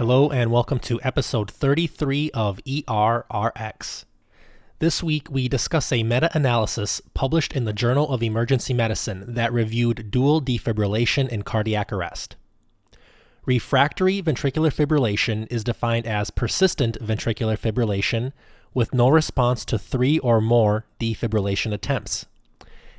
Hello and welcome to episode 33 of ERRX. This week we discuss a meta-analysis published in the Journal of Emergency Medicine that reviewed dual defibrillation in cardiac arrest. Refractory ventricular fibrillation is defined as persistent ventricular fibrillation with no response to 3 or more defibrillation attempts.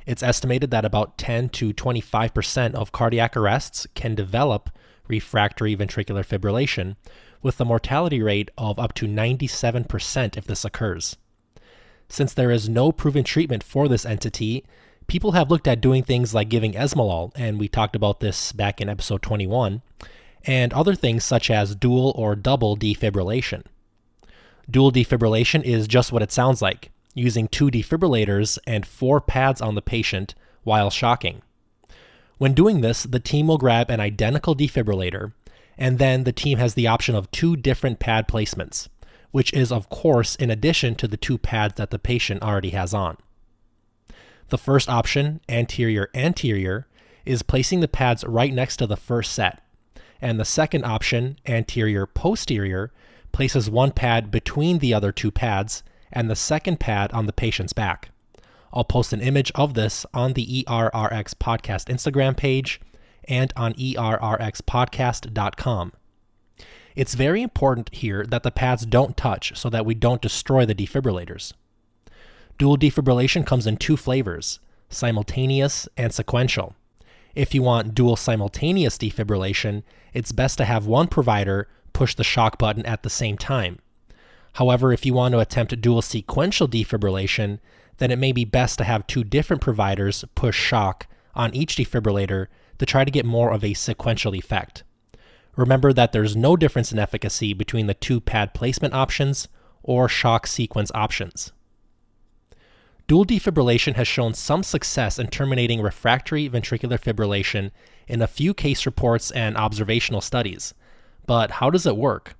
It's estimated that about 10 to 25% of cardiac arrests can develop refractory ventricular fibrillation, with a mortality rate of up to 97% if this occurs. Since there is no proven treatment for this entity, people have looked at doing things like giving esmolol, and we talked about this back in episode 21, and other things such as dual or double defibrillation. Dual defibrillation is just what it sounds like, using 2 defibrillators and 4 pads on the patient while shocking. When doing this, the team will grab an identical defibrillator, and then the team has the option of 2 different pad placements, which is of course in addition to the 2 pads that the patient already has on. The first option, anterior-anterior, is placing the pads right next to the first set, and the second option, anterior-posterior, places 1 pad between the other 2 pads and the second pad on the patient's back. I'll post an image of this on the ERRX podcast Instagram page and on errxpodcast.com. It's very important here that the pads don't touch so that we don't destroy the defibrillators. Dual defibrillation comes in 2 flavors, simultaneous and sequential. If you want dual simultaneous defibrillation, it's best to have one provider push the shock button at the same time. However, if you want to attempt dual sequential defibrillation, then it may be best to have 2 different providers push shock on each defibrillator to try to get more of a sequential effect. Remember that there's no difference in efficacy between the 2 pad placement options or shock sequence options. Dual defibrillation has shown some success in terminating refractory ventricular fibrillation in a few case reports and observational studies. But how does it work?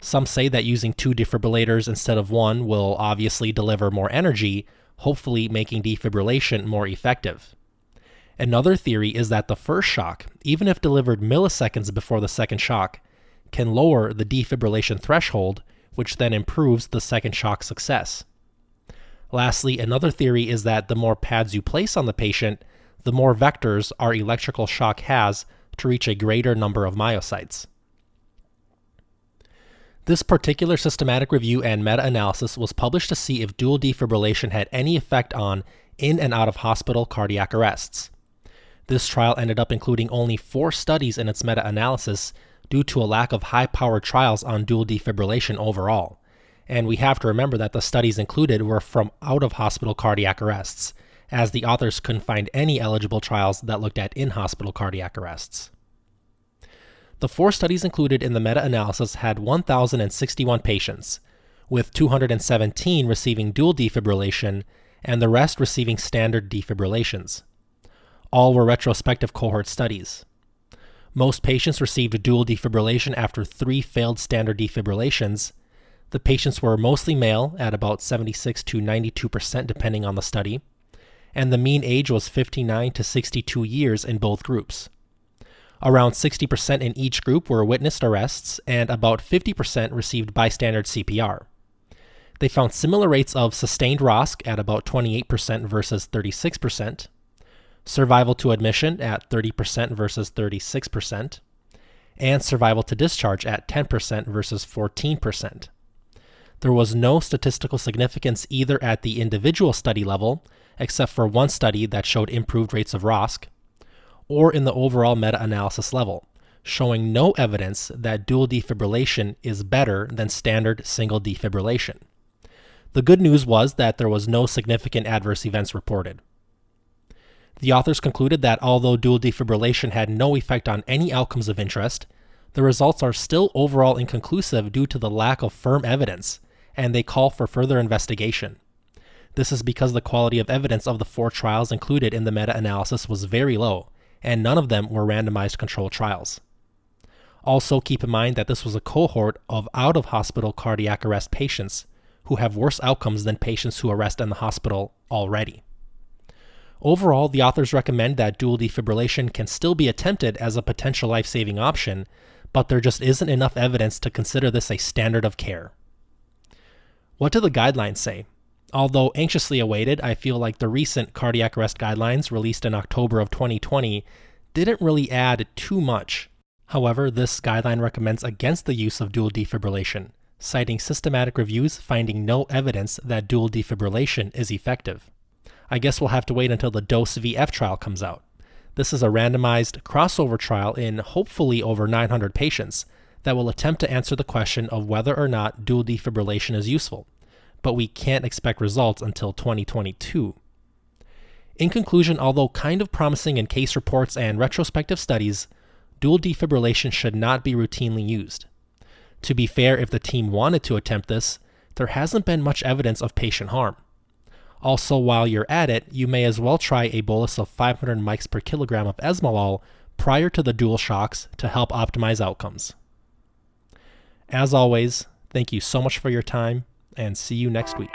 Some say that using 2 defibrillators instead of 1 will obviously deliver more energy, hopefully making defibrillation more effective. Another theory is that the first shock, even if delivered milliseconds before the second shock, can lower the defibrillation threshold, which then improves the second shock success. Lastly, another theory is that the more pads you place on the patient, the more vectors our electrical shock has to reach a greater number of myocytes. This particular systematic review and meta-analysis was published to see if dual defibrillation had any effect on in and out of hospital cardiac arrests. This trial ended up including only 4 studies in its meta-analysis due to a lack of high-powered trials on dual defibrillation overall. And we have to remember that the studies included were from out-of-hospital cardiac arrests, as the authors couldn't find any eligible trials that looked at in-hospital cardiac arrests. The 4 studies included in the meta-analysis had 1,061 patients, with 217 receiving dual defibrillation and the rest receiving standard defibrillations. All were retrospective cohort studies. Most patients received dual defibrillation after 3 failed standard defibrillations. The patients were mostly male at about 76 to 92% depending on the study, and the mean age was 59 to 62 years in both groups. Around 60% in each group were witnessed arrests, and about 50% received bystander CPR. They found similar rates of sustained ROSC at about 28% versus 36%, survival to admission at 30% versus 36%, and survival to discharge at 10% versus 14%. There was no statistical significance either at the individual study level, except for 1 study that showed improved rates of ROSC, or in the overall meta-analysis level, showing no evidence that dual defibrillation is better than standard single defibrillation. The good news was that there was no significant adverse events reported. The authors concluded that although dual defibrillation had no effect on any outcomes of interest, the results are still overall inconclusive due to the lack of firm evidence, and they call for further investigation. This is because the quality of evidence of the 4 trials included in the meta-analysis was very low, and none of them were randomized controlled trials. Also, keep in mind that this was a cohort of out-of-hospital cardiac arrest patients who have worse outcomes than patients who arrest in the hospital already. Overall, the authors recommend that dual defibrillation can still be attempted as a potential life-saving option, but there just isn't enough evidence to consider this a standard of care. What do the guidelines say? Although anxiously awaited, I feel like the recent cardiac arrest guidelines released in October of 2020 didn't really add too much. However, this guideline recommends against the use of dual defibrillation, citing systematic reviews finding no evidence that dual defibrillation is effective. I guess we'll have to wait until the DOSE VF trial comes out. This is a randomized crossover trial in hopefully over 900 patients that will attempt to answer the question of whether or not dual defibrillation is useful, but we can't expect results until 2022. In conclusion, although kind of promising in case reports and retrospective studies, dual defibrillation should not be routinely used. To be fair, if the team wanted to attempt this, there hasn't been much evidence of patient harm. Also, while you're at it, you may as well try a bolus of 500 mics per kilogram of esmolol prior to the dual shocks to help optimize outcomes. As always, thank you so much for your time, and see you next week.